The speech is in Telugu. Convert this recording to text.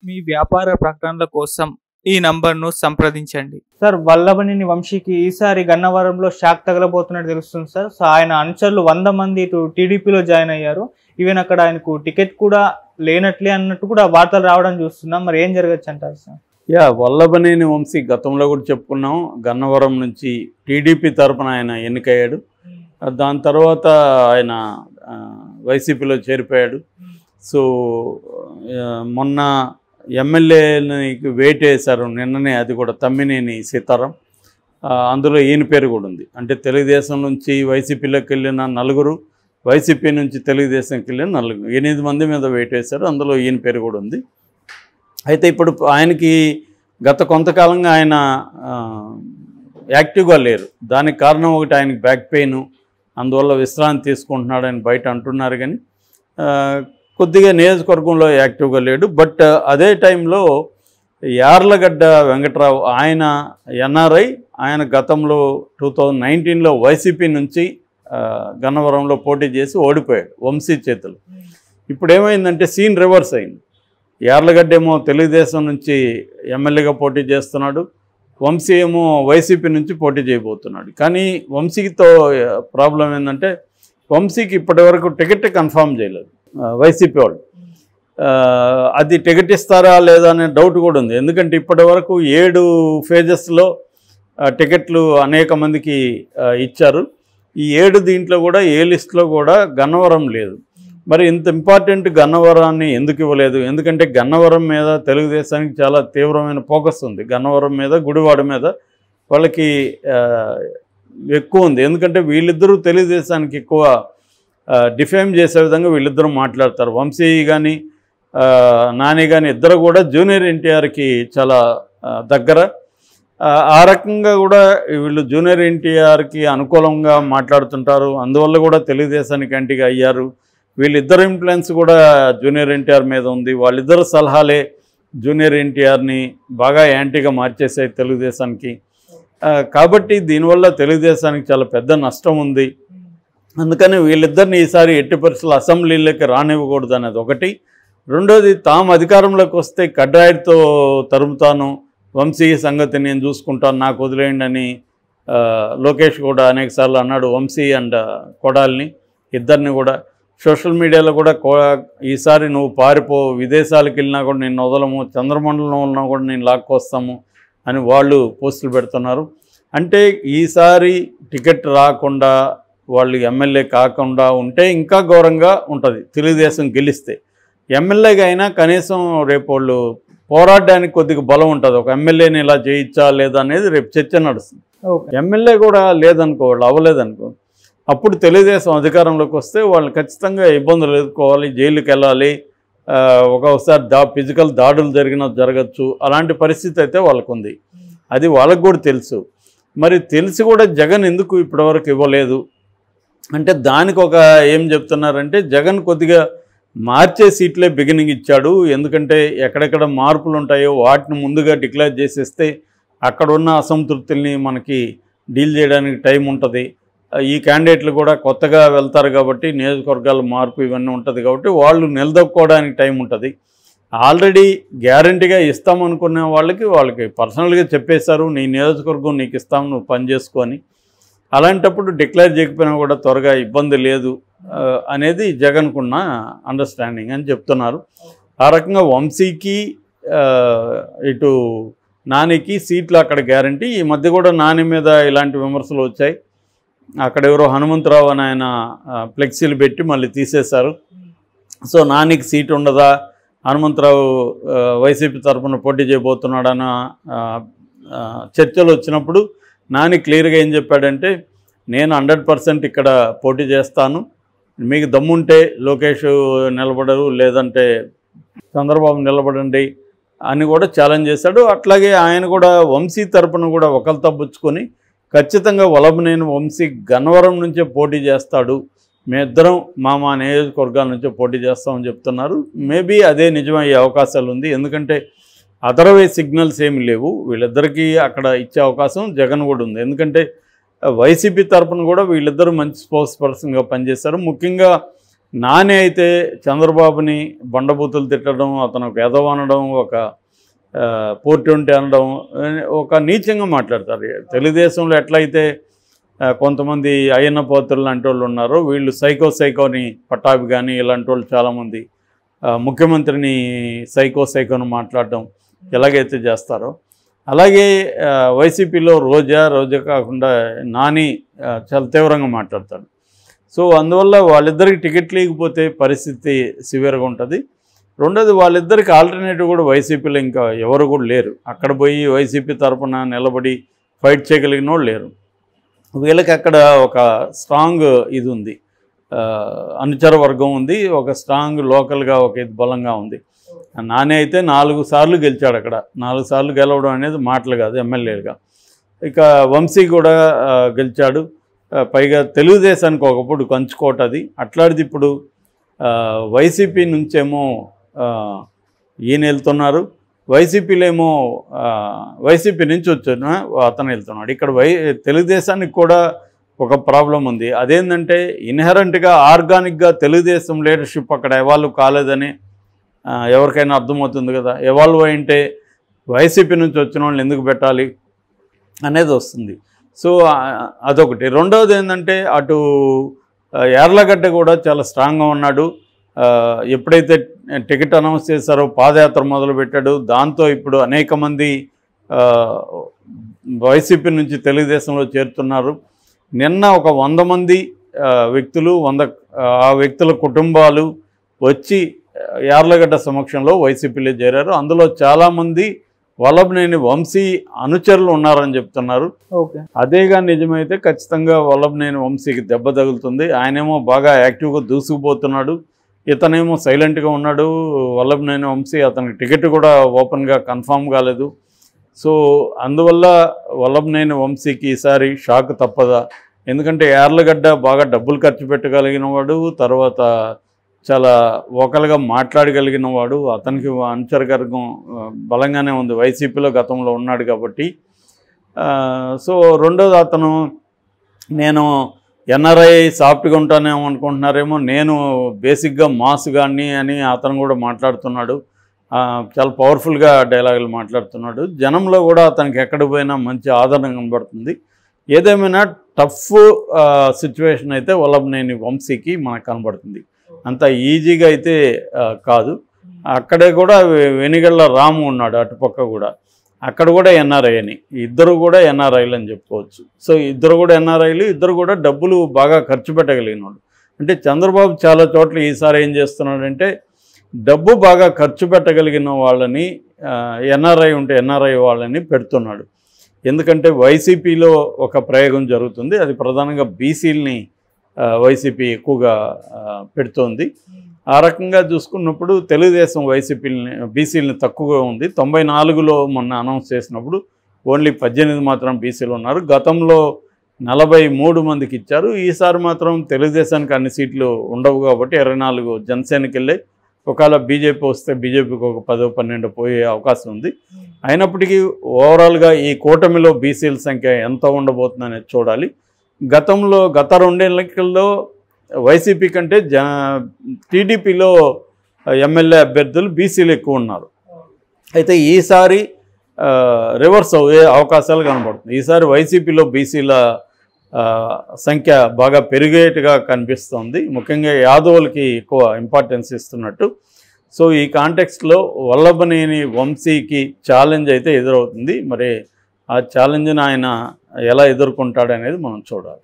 మీ వ్యాపార ప్రకటనల కోసం ఈ నంబర్ను సంప్రదించండి. సార్ వల్లభనేని వంశీకి ఈసారి గన్నవరంలో షాక్ తగలబోతున్నట్టు తెలుస్తుంది సార్. సో ఆయన అనుచరులు 100 మంది ఇటు టీడీపీలో జాయిన్ అయ్యారు. ఈవెన్ అక్కడ ఆయనకు టికెట్ కూడా లేనట్లే అన్నట్టు కూడా వార్తలు రావడం చూస్తున్నాం. మరి ఏం జరగచ్చు అంటారు సార్? వల్లభనేని వంశీ గతంలో కూడా చెప్పుకున్నాం, గన్నవరం నుంచి టీడీపీ తరపున ఆయన ఎన్నికయ్యాడు. దాని తర్వాత ఆయన వైసీపీలో చేరిపోయాడు. సో మొన్న ఎమ్మెల్యేకి వెయిట్ వేశారు నిన్ననే, అది కూడా తమ్మినేని సీతారాం. అందులో ఈయన పేరు కూడా ఉంది. అంటే తెలుగుదేశం నుంచి వైసీపీలోకి వెళ్ళిన 4, వైసీపీ నుంచి తెలుగుదేశంకి వెళ్ళిన 4, 8 మంది మీద వెయిట్ వేశారు. అందులో ఈయన పేరు కూడా ఉంది. అయితే ఇప్పుడు ఆయనకి గత కొంతకాలంగా ఆయన యాక్టివ్గా లేరు. దానికి కారణం ఒకటి ఆయనకి బ్యాక్ పెయిన్, అందువల్ల విశ్రాంతి తీసుకుంటున్నాడు అని బయట అంటున్నారు. కానీ కొద్దిగా నియోజకవర్గంలో యాక్టివ్గా లేడు. బట్ అదే టైంలో యార్లగడ్డ వెంకట్రావు, ఆయన ఎన్ఆర్ఐ, ఆయన గతంలో 2019లో వైసీపీ నుంచి గన్నవరంలో పోటీ చేసి ఓడిపోయాడు వంశీ చేతులు. ఇప్పుడు ఏమైందంటే సీన్ రివర్స్ అయింది. యార్లగడ్డ ఏమో తెలుగుదేశం నుంచి ఎమ్మెల్యేగా పోటీ చేస్తున్నాడు, వంశీ ఏమో వైసీపీ నుంచి పోటీ చేయబోతున్నాడు. కానీ వంశీతో ప్రాబ్లం ఏంటంటే వంశీకి ఇప్పటివరకు టికెట్ కన్ఫర్మ్ చేయలేదు వైసీపీ వాళ్ళు. అది టికెట్ ఇస్తారా లేదా అనే డౌట్ కూడా ఉంది. ఎందుకంటే ఇప్పటి వరకు 7 ఫేజెస్లో టికెట్లు అనేక మందికి ఇచ్చారు. ఈ 7 దీంట్లో కూడా ఏ లిస్టులో కూడా గన్నవరం లేదు. మరి ఇంత ఇంపార్టెంట్ గన్నవరాన్ని ఎందుకు ఇవ్వలేదు? ఎందుకంటే గన్నవరం మీద తెలుగుదేశానికి చాలా తీవ్రమైన ఫోకస్ ఉంది. గన్నవరం మీద, గుడివాడ మీద వాళ్ళకి ఎక్కువ ఉంది. ఎందుకంటే వీళ్ళిద్దరూ తెలుగుదేశానికి ఎక్కువ డిఫేమ్ చేసే విధంగా వీళ్ళిద్దరూ మాట్లాడతారు. వంశీ కానీ నాని కానీ ఇద్దరు కూడా జూనియర్ ఎన్టీఆర్కి చాలా దగ్గర. ఆ రకంగా కూడా వీళ్ళు జూనియర్ ఎన్టీఆర్కి అనుకూలంగా మాట్లాడుతుంటారు. అందువల్ల కూడా తెలుగుదేశానికి యాంటీగా అయ్యారు. వీళ్ళిద్దరు ఇన్ఫ్లుయెన్స్ కూడా జూనియర్ ఎన్టీఆర్ మీద ఉంది. వాళ్ళిద్దరు సలహాలే జూనియర్ ఎన్టీఆర్ని బాగా యాంటీగా మార్చేసాయి తెలుగుదేశానికి. కాబట్టి దీనివల్ల తెలుగుదేశానికి చాలా పెద్ద నష్టం ఉంది. అందుకని వీళ్ళిద్దరిని ఈసారి ఎట్టి పరిస్థితుల్లో అసెంబ్లీలోకి రానివ్వకూడదు అనేది ఒకటి. రెండోది, తాము అధికారంలోకి వస్తే కడ్రాయిడ్తో తరుముతాను, వంశీ సంగతి నేను చూసుకుంటాను, నాకు వదిలేయండి అని లోకేష్ కూడా అనేకసార్లు అన్నాడు. వంశీ అండ్ కొడాలిని ఇద్దరిని కూడా సోషల్ మీడియాలో కూడా ఈసారి నువ్వు పారిపో, విదేశాలకు వెళ్ళినా కూడా నేను వదలము, చంద్రమండలంలో ఉన్నా కూడా నేను లాక్కొస్తాము అని వాళ్ళు పోస్టులు పెడుతున్నారు. అంటే ఈసారి టికెట్ రాకుండా వాళ్ళు ఎమ్మెల్యే కాకుండా ఉంటే ఇంకా ఘోరంగా ఉంటుంది. తెలుగుదేశం గెలిస్తే ఎమ్మెల్యేగా అయినా కనీసం రేపు వాళ్ళు పోరాడడానికి కొద్దిగా బలం ఉంటుంది. ఒక ఎమ్మెల్యేని ఇలా చేయించా లేదా అనేది రేపు చర్చ నడుస్తుంది. ఎమ్మెల్యే కూడా లేదనుకో, వాళ్ళు అవ్వలేదనుకో, అప్పుడు తెలుగుదేశం అధికారంలోకి వస్తే వాళ్ళు ఖచ్చితంగా ఇబ్బందులు ఎదుర్కోవాలి, జైలుకి వెళ్ళాలి, ఒక్కొక్కసారి ఫిజికల్ దాడులు జరగచ్చు. అలాంటి పరిస్థితి అయితే వాళ్ళకు ఉంది. అది వాళ్ళకు కూడా తెలుసు. మరి తెలిసి కూడా జగన్ ఎందుకు ఇప్పటివరకు ఇవ్వలేదు అంటే దానికి ఒక ఏం చెప్తున్నారంటే, జగన్ కొద్దిగా మార్చే సీట్లే బిగినింగ్ ఇచ్చాడు. ఎందుకంటే ఎక్కడెక్కడ మార్పులు ఉంటాయో వాటిని ముందుగా డిక్లేర్ చేసేస్తే అక్కడ ఉన్న అసంతృప్తుల్ని మనకి డీల్ చేయడానికి టైం ఉంటుంది. ఈ క్యాండిడేట్లు కూడా కొత్తగా వెళ్తారు కాబట్టి నియోజకవర్గాల మార్పు ఇవన్నీ ఉంటుంది కాబట్టి వాళ్ళు నిలదొక్కుకోవడానికి టైం ఉంటుంది. ఆల్రెడీ గ్యారంటీగా ఇస్తామనుకునే వాళ్ళకి పర్సనల్గా చెప్పేశారు, నీ నియోజకవర్గం నీకు ఇస్తాము, నువ్వు పని చేసుకొని. అలాంటప్పుడు డిక్లేర్ చేయకపోయినా కూడా త్వరగా ఇబ్బంది లేదు అనేది జగన్కున్న అండర్స్టాండింగ్ అని చెప్తున్నారు. ఆ రకంగా వంశీకి ఇటు నానికి సీట్లు అక్కడ గ్యారంటీ. ఈ మధ్య కూడా నాని మీద ఇలాంటి విమర్శలు వచ్చాయి. అక్కడ ఎవరో హనుమంతరావు అని ఆయన ఫ్లెక్సీలు పెట్టి మళ్ళీ తీసేశారు. సో నానికి సీట్ ఉండదా, హనుమంతరావు వైసీపీ తరఫున పోటీ చేయబోతున్నాడన్న చర్చలు వచ్చినప్పుడు నాని క్లియర్గా ఏం చెప్పాడంటే, నేను 100% ఇక్కడ పోటీ చేస్తాను, మీకు దమ్ముంటే లోకేష్ నిలబడరు, లేదంటే చంద్రబాబు నిలబడండి అని కూడా ఛాలెంజ్ చేశాడు. అట్లాగే ఆయన కూడా వంశీ తరపున కూడా ఒకరు తప్పుచ్చుకొని ఖచ్చితంగా వల్లభనేని వంశీ గన్నవరం నుంచే పోటీ చేస్తాడు, మేమిద్దరం మా నియోజకవర్గాల నుంచే పోటీ చేస్తామని చెప్తున్నారు. మేబీ అదే నిజమయ్యే అవకాశాలు ఉంది. ఎందుకంటే అదర్వైజ్ సిగ్నల్స్ ఏమి లేవు. వీళ్ళిద్దరికీ అక్కడ ఇచ్చే అవకాశం జగన్ కూడా ఉంది. ఎందుకంటే వైసీపీ తరపున కూడా వీళ్ళిద్దరూ మంచి స్పోక్స్ పర్సన్గా పనిచేశారు. ముఖ్యంగా నాని అయితే చంద్రబాబుని బండబూతులు తిట్టడం, అతను ఒక ఎదవ అనడం, ఒక 420 అనడం, ఒక నీచంగా మాట్లాడతారు. తెలుగుదేశంలో ఎట్లయితే కొంతమంది అయ్యన్న పాత్రులు లాంటి వాళ్ళు ఉన్నారో, వీళ్ళు సైకోని పట్టాభి కానీ ఇలాంటి వాళ్ళు చాలామంది ముఖ్యమంత్రిని సైకోని మాట్లాడడం ఎలాగైతే చేస్తారో, అలాగే వైసీపీలో రోజా కాకుండా నాని చాలా తీవ్రంగా మాట్లాడతాడు. సో అందువల్ల వాళ్ళిద్దరికి టికెట్ లేకపోతే పరిస్థితి సివియర్గా ఉంటుంది. రెండోది, వాళ్ళిద్దరికి ఆల్టర్నేటివ్ కూడా వైసీపీలో ఇంకా ఎవరు కూడా లేరు. అక్కడ పోయి వైసీపీ తరఫున నిలబడి ఫైట్ చేయగలిగిన వాళ్ళు లేరు. వీళ్ళకి అక్కడ ఒక స్ట్రాంగ్ ఇది ఉంది, అనుచర వర్గం ఉంది, ఒక స్ట్రాంగ్ లోకల్గా ఒక ఇది బలంగా ఉంది. నాని అయితే 4 సార్లు గెలిచాడు. అక్కడ 4 సార్లు గెలవడం అనేది మాటలు కాదు, ఎమ్మెల్యేలుగా. ఇక వంశీ కూడా గెలిచాడు. పైగా తెలుగుదేశానికి ఒకప్పుడు కంచుకోట అది. అట్లాంటిది ఇప్పుడు వైసీపీ నుంచేమో ఈయన వెళ్తున్నారు, వైసీపీలో ఏమో వైసీపీ నుంచి వచ్చిన అతను వెళ్తున్నాడు. ఇక్కడ తెలుగుదేశానికి కూడా ఒక ప్రాబ్లం ఉంది. అదేంటంటే ఇన్హెరెంట్గా ఆర్గానిక్గా తెలుగుదేశం లీడర్షిప్ అక్కడ ఎవాల్వ్ కాలేదని ఎవరికైనా అర్థమవుతుంది కదా. ఎవాల్వ్ అయింటే వైసీపీ నుంచి వచ్చిన వాళ్ళని ఎందుకు పెట్టాలి అనేది వస్తుంది. సో అదొకటి. రెండవది ఏంటంటే అటు యార్లగడ్డ కూడా చాలా స్ట్రాంగ్గా ఉన్నాడు. ఎప్పుడైతే టికెట్ అనౌన్స్ చేశారో పాదయాత్ర మొదలుపెట్టాడు. దాంతో ఇప్పుడు అనేక మంది వైసీపీ నుంచి తెలుగుదేశంలో చేరుతున్నారు. నిన్న ఒక 100 మంది వ్యక్తులు, ఆ వ్యక్తుల కుటుంబాలు వచ్చి యార్లగడ్డ సమక్షంలో వైసీపీలో చేరారు. అందులో చాలామంది వల్లభనేని వంశీ అనుచరులు ఉన్నారని చెప్తున్నారు. అదేగా నిజమైతే ఖచ్చితంగా వల్లభనేని వంశీకి దెబ్బ తగులుతుంది. ఆయనేమో బాగా యాక్టివ్గా దూసుకుపోతున్నాడు, ఇతనేమో సైలెంట్గా ఉన్నాడు. వల్లభనేని వంశీ అతనికి టికెట్ కూడా ఓపెన్గా కన్ఫామ్ కాలేదు. సో అందువల్ల వల్లభనేని వంశీకి ఈసారి షాక్ తప్పదా? ఎందుకంటే యార్లగడ్డ బాగా డబ్బులు ఖర్చు పెట్టగలిగిన వాడు, తర్వాత చాలా వోకల్గా మాట్లాడగలిగిన వాడు, అతనికి అనుచరవర్గం బలంగానే ఉంది, వైసీపీలో గతంలో ఉన్నాడు కాబట్టి. సో రెండోది, అతను నేను ఎన్ఆర్ఐ సాఫ్ట్గా ఉంటానేమో అనుకుంటున్నారేమో, నేను బేసిక్గా మాస్ గాని అని అతను కూడా మాట్లాడుతున్నాడు. చాలా పవర్ఫుల్గా డైలాగులు మాట్లాడుతున్నాడు. జనంలో కూడా అతనికి ఎక్కడ పోయినా మంచి ఆదరణ కనబడుతుంది. ఏదేమైనా టఫ్ సిచ్యువేషన్ అయితే వల్లభనేని వంశీకి మనకు కనబడుతుంది. అంత ఈజీగా అయితే కాదు. అక్కడే కూడా వెనిగళ్ళ రాము ఉన్నాడు అటుపక్క కూడా, అక్కడ కూడా ఎన్ఆర్ఐ అని, ఇద్దరు కూడా ఎన్ఆర్ఐలు అని చెప్పుకోవచ్చు. సో ఇద్దరు కూడా ఎన్ఆర్ఐలు, ఇద్దరు కూడా డబ్బులు బాగా ఖర్చు పెట్టగలిగినాడు. అంటే చంద్రబాబు చాలా చోట్ల ఈసారి ఏం చేస్తున్నాడంటే డబ్బు బాగా ఖర్చు పెట్టగలిగిన వాళ్ళని, ఎన్ఆర్ఐ ఉంటే ఎన్ఆర్ఐ వాళ్ళని పెడుతున్నాడు. ఎందుకంటే వైసీపీలో ఒక ప్రయోగం జరుగుతుంది, అది ప్రధానంగా బీసీలని వైసీపీ ఎక్కువగా పెడుతోంది. ఆ రకంగా చూసుకున్నప్పుడు తెలుగుదేశం బీసీలని తక్కువగా ఉంది. 94లో మొన్న అనౌన్స్ చేసినప్పుడు ఓన్లీ 18 మాత్రం బీసీలు ఉన్నారు. గతంలో 43 మందికి ఇచ్చారు. ఈసారి మాత్రం తెలుగుదేశానికి అన్ని సీట్లు ఉండవు కాబట్టి 24 జనసేనకి వెళ్ళే, ఒకవేళ బీజేపీ వస్తే బీజేపీకి ఒక 10-12 పోయే అవకాశం ఉంది. అయినప్పటికీ ఓవరాల్గా ఈ కూటమిలో బీసీల సంఖ్య ఎంత ఉండబోతుంది అనేది చూడాలి. గత 2 ఎన్నికల్లో వైసీపీ కంటే టీడీపీలో ఎమ్మెల్యే అభ్యర్థులు బీసీలు ఎక్కువ ఉన్నారు. అయితే ఈసారి రివర్స్ అయ్యే అవకాశాలు కనబడుతుంది. ఈసారి వైసీపీలో బీసీల సంఖ్య బాగా పెరిగేట్టుగా కనిపిస్తుంది. ముఖ్యంగా యాదవులకి ఎక్కువ ఇంపార్టెన్స్ ఇస్తున్నట్టు. సో ఈ కాంటెక్స్ట్లో వల్లభనేని వంశీకి ఛాలెంజ్ అయితే ఎదురవుతుంది. మరి ఆ ఛాలెంజ్ని ఆయన ఎలా ఎదుర్కొంటాడనేది మనం చూడాలి.